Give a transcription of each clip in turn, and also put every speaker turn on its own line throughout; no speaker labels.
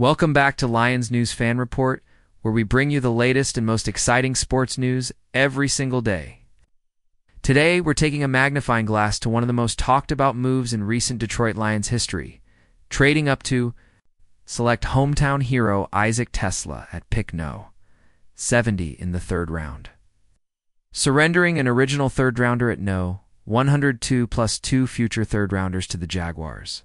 Welcome back to Lions News Fan Report, where we bring you the latest and most exciting sports news every single day. Today, we're taking a magnifying glass to one of the most talked about moves in recent Detroit Lions history, trading up to select hometown hero Isaac Tesla at pick No. 70 in the third round. Surrendering an original third-rounder at No. 102 plus 2 future third-rounders to the Jaguars.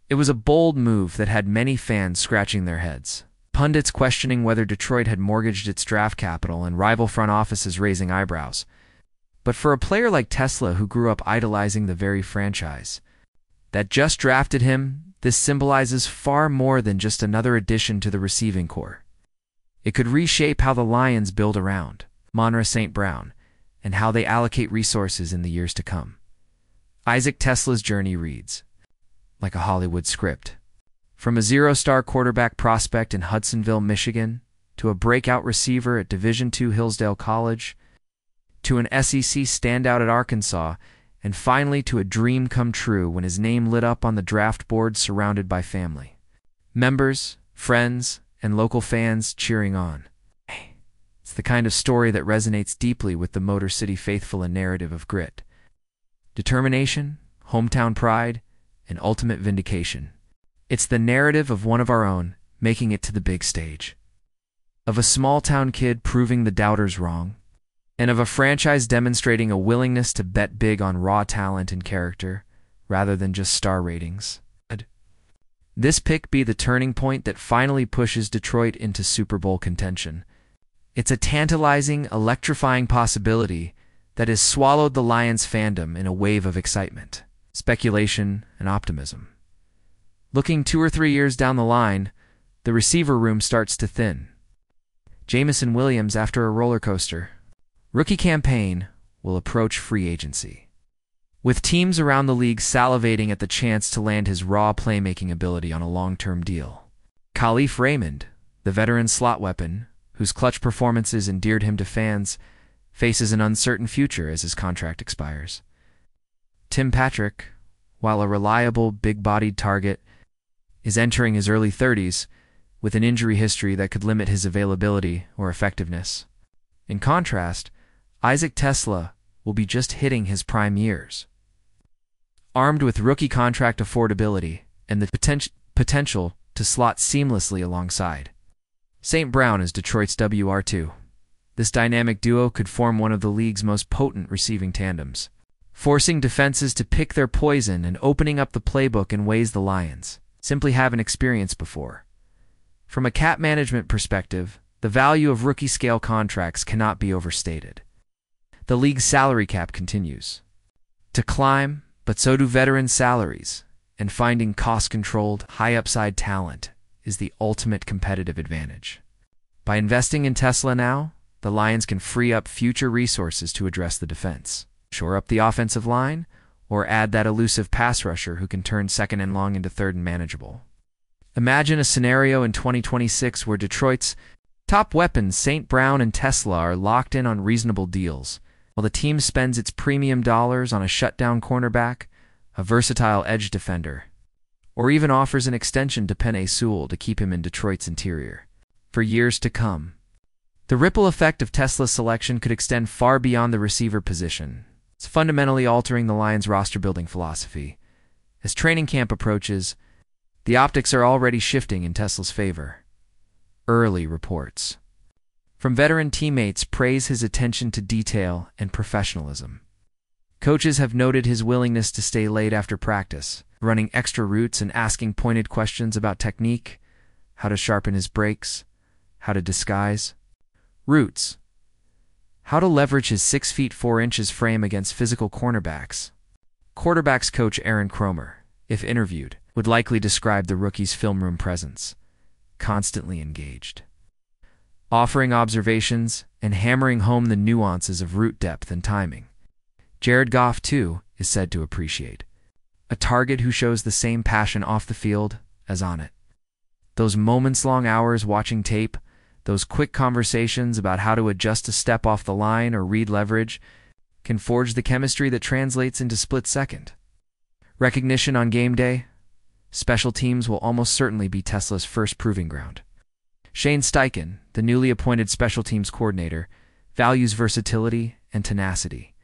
It was a bold move that had many fans scratching their heads, pundits questioning whether Detroit had mortgaged its draft capital and rival front offices raising eyebrows. But for a player like Tesla who grew up idolizing the very franchise that just drafted him, this symbolizes far more than just another addition to the receiving corps. It could reshape how the Lions build around Monra St. Brown and how they allocate resources in the years to come. Isaac Tesla's journey reads like a Hollywood script. From a zero-star quarterback prospect in Hudsonville, Michigan, to a breakout receiver at Division II Hillsdale College, to an SEC standout at Arkansas, and finally to a dream come true when his name lit up on the draft board surrounded by family, members, friends, and local fans cheering on. It's the kind of story that resonates deeply with the Motor City faithful, a narrative of grit, determination, hometown pride, and ultimate vindication. It's the narrative of one of our own making it to the big stage, of a small-town kid proving the doubters wrong, and of a franchise demonstrating a willingness to bet big on raw talent and character rather than just star ratings. This pick be the turning point that finally pushes Detroit into Super Bowl contention. It's a tantalizing, electrifying possibility that has swallowed the Lions fandom in a wave of excitement, speculation, and optimism. Looking 2 or 3 years down the line, the receiver room starts to thin. Jameson Williams after a roller coaster. Rookie campaign will approach free agency, with teams around the league salivating at the chance to land his raw playmaking ability on a long-term deal. Khalif Raymond, the veteran slot weapon, whose clutch performances endeared him to fans, faces an uncertain future as his contract expires. Tim Patrick, while a reliable, big-bodied target, is entering his early 30s with an injury history that could limit his availability or effectiveness. In contrast, Isaac Tesla will be just hitting his prime years. Armed with rookie contract affordability and the potential to slot seamlessly alongside St. Brown as Detroit's WR2. This dynamic duo could form one of the league's most potent receiving tandems, forcing defenses to pick their poison and opening up the playbook in ways the Lions simply haven't experienced before. From a cap management perspective, the value of rookie-scale contracts cannot be overstated. The league's salary cap continues to climb, but so do veteran salaries, and finding cost-controlled, high-upside talent is the ultimate competitive advantage. By investing in Tesla now, the Lions can free up future resources to address the defense, shore up the offensive line, or add that elusive pass rusher who can turn second and long into third and manageable. Imagine a scenario in 2026 where Detroit's top weapons, St. Brown and Tesla, are locked in on reasonable deals, while the team spends its premium dollars on a shutdown cornerback, a versatile edge defender, or even offers an extension to Penei Sewell to keep him in Detroit's interior for years to come. The ripple effect of Tesla's selection could extend far beyond the receiver position. It's fundamentally altering the Lions' roster-building philosophy. As training camp approaches, the optics are already shifting in Tesla's favor. Early reports from veteran teammates praise his attention to detail and professionalism. Coaches have noted his willingness to stay late after practice, running extra routes and asking pointed questions about technique, how to sharpen his brakes, how to disguise routes, how to leverage his 6 feet 4 inches frame against physical cornerbacks. Quarterbacks coach Aaron Kromer, if interviewed, would likely describe the rookie's film room presence: constantly engaged, offering observations and hammering home the nuances of route depth and timing. Jared Goff, too, is said to appreciate a target who shows the same passion off the field as on it. Those moments-long hours watching tape, those quick conversations about how to adjust a step off the line or read leverage, can forge the chemistry that translates into split-second recognition on game day. special teams will almost certainly be Tesla's first proving ground. Shane Steichen, the newly appointed special teams coordinator, values versatility and tenacity.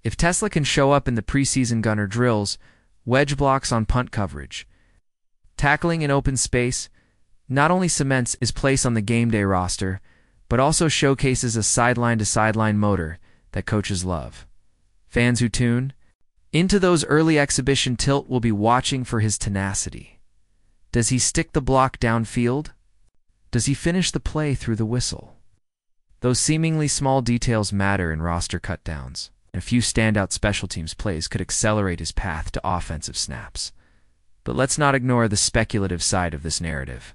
If Tesla can show up in the preseason gunner drills, wedge blocks on punt coverage, tackling in open space, not only cements his place on the game day roster, but also showcases a sideline-to-sideline motor that coaches love. Fans who tune into those early exhibition tilt will be watching for his tenacity. Does he stick the block downfield? Does he finish the play through the whistle? Those seemingly small details matter in roster cutdowns, and a few standout special teams plays could accelerate his path to offensive snaps. But let's not ignore the speculative side of this narrative,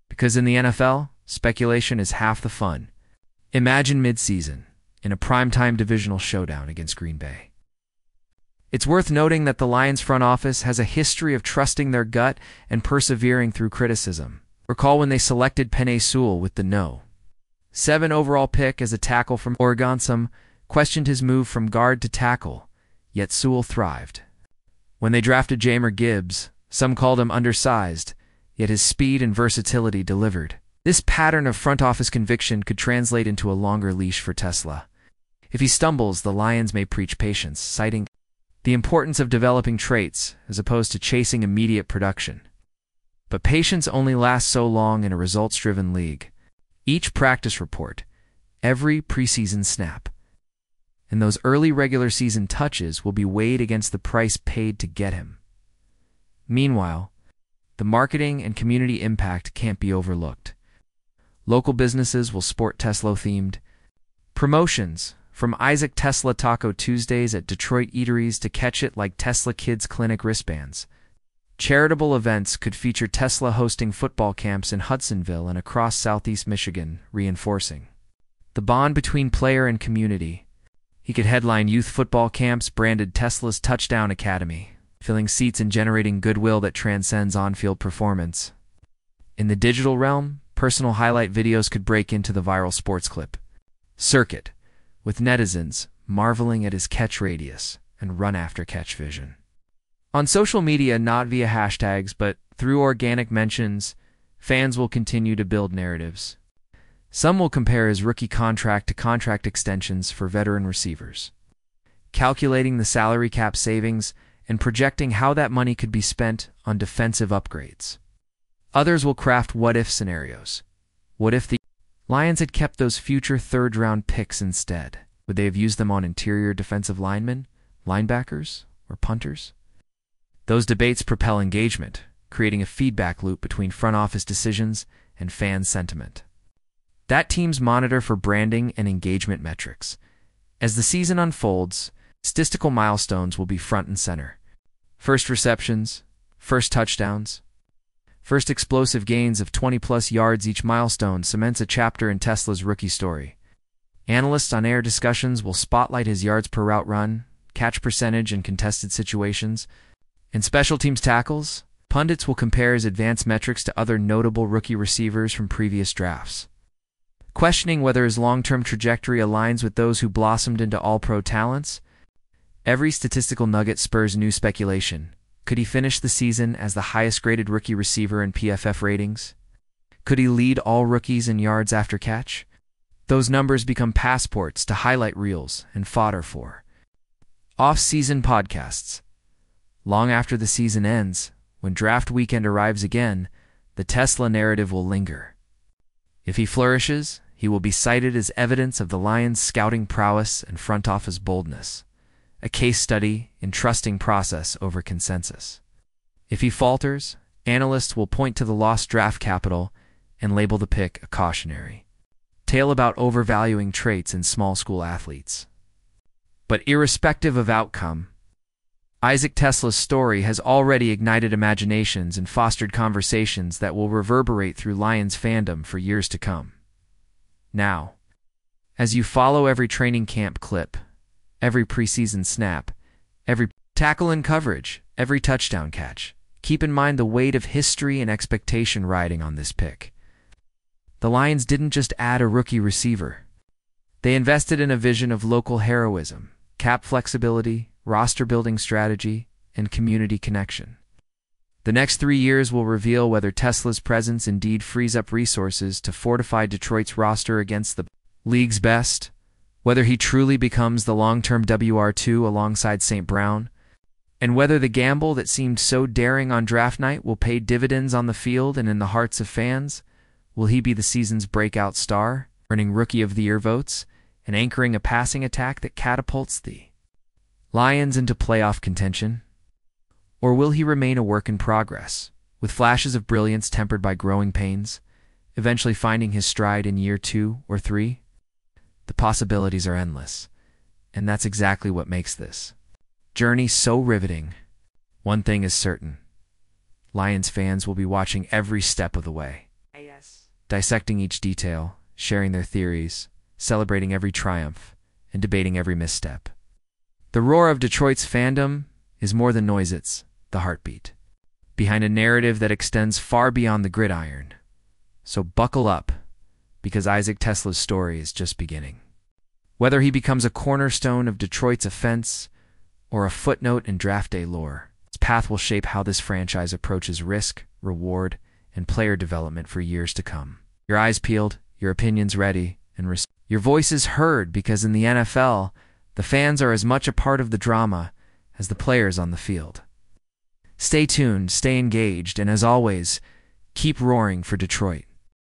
because in the NFL, speculation is half the fun. Imagine mid-season, in a primetime divisional showdown against Green Bay. It's worth noting that the Lions front office has a history of trusting their gut and persevering through criticism. Recall when they selected Penei Sewell with the No. 7 overall pick as a tackle from Oregon. Some questioned his move from guard to tackle, yet Sewell thrived. When they drafted Jahmyr Gibbs, some called him undersized, yet his speed and versatility delivered. This pattern of front office conviction could translate into a longer leash for Tesla. If he stumbles, the Lions may preach patience, citing the importance of developing traits as opposed to chasing immediate production. But patience only lasts so long in a results-driven league. Each practice report, every preseason snap, and those early regular season touches will be weighed against the price paid to get him. Meanwhile, the marketing and community impact can't be overlooked. Local businesses will sport Tesla-themed promotions, from Isaac Tesla Taco Tuesdays at Detroit eateries to Catch It Like Tesla Kids Clinic wristbands. Charitable events could feature Tesla hosting football camps in Hudsonville and across southeast Michigan, reinforcing the bond between player and community. He could headline youth football camps branded Tesla's Touchdown Academy, filling seats and generating goodwill that transcends on-field performance. In the digital realm, personal highlight videos could break into the viral sports clip circuit, with netizens marveling at his catch radius and run-after-catch vision. On social media, not via hashtags, but through organic mentions, fans will continue to build narratives. Some will compare his rookie contract to contract extensions for veteran receivers, calculating the salary cap savings and projecting how that money could be spent on defensive upgrades. Others will craft what-if scenarios. What if the Lions had kept those future third-round picks instead? Would they have used them on interior defensive linemen, linebackers, or punters? Those debates propel engagement, creating a feedback loop between front office decisions and fan sentiment. That teams monitor for branding and engagement metrics. As the season unfolds, statistical milestones will be front and center. First receptions, first touchdowns, first explosive gains of 20-plus yards. Each milestone cements a chapter in Tesla's rookie story. Analysts on air discussions will spotlight his yards per route run, catch percentage in contested situations, and special teams tackles. Pundits will compare his advanced metrics to other notable rookie receivers from previous drafts, questioning whether his long-term trajectory aligns with those who blossomed into all-pro talents. Every statistical nugget spurs new speculation. Could he finish the season as the highest-graded rookie receiver in PFF ratings? Could he lead all rookies in yards after catch? Those numbers become passports to highlight reels and fodder for off-season podcasts. Long after the season ends, when draft weekend arrives again, the Tesla narrative will linger. If he flourishes, he will be cited as evidence of the Lions' scouting prowess and front office boldness, a case study in trusting process over consensus. If he falters, analysts will point to the lost draft capital and label the pick a cautionary tale about overvaluing traits in small school athletes. But irrespective of outcome, Isaac Tesla's story has already ignited imaginations and fostered conversations that will reverberate through Lions fandom for years to come. Now, as you follow every training camp clip, every preseason snap, every tackle and coverage, every touchdown catch, keep in mind the weight of history and expectation riding on this pick. The Lions didn't just add a rookie receiver. They invested in a vision of local heroism, cap flexibility, roster-building strategy, and community connection. The next 3 years will reveal whether Tesla's presence indeed frees up resources to fortify Detroit's roster against the league's best, whether he truly becomes the long-term WR2 alongside St. Brown, and whether the gamble that seemed so daring on draft night will pay dividends on the field and in the hearts of fans. Will he be the season's breakout star, earning Rookie of the Year votes and anchoring a passing attack that catapults the Lions into playoff contention? Or will he remain a work in progress, with flashes of brilliance tempered by growing pains, eventually finding his stride in year 2 or 3? The possibilities are endless, and that's exactly what makes this journey so riveting. One thing is certain: Lions fans will be watching every step of the way, dissecting each detail, sharing their theories, celebrating every triumph, and debating every misstep. The roar of Detroit's fandom is more than noise, it's the heartbeat behind a narrative that extends far beyond the gridiron. So buckle up, because Isaac Tesla's story is just beginning. Whether he becomes a cornerstone of Detroit's offense or a footnote in draft day lore, his path will shape how this franchise approaches risk, reward, and player development for years to come. Your eyes peeled, your opinions ready, and your voices heard, because in the NFL, the fans are as much a part of the drama as the players on the field. Stay tuned, stay engaged, and as always, keep roaring for Detroit.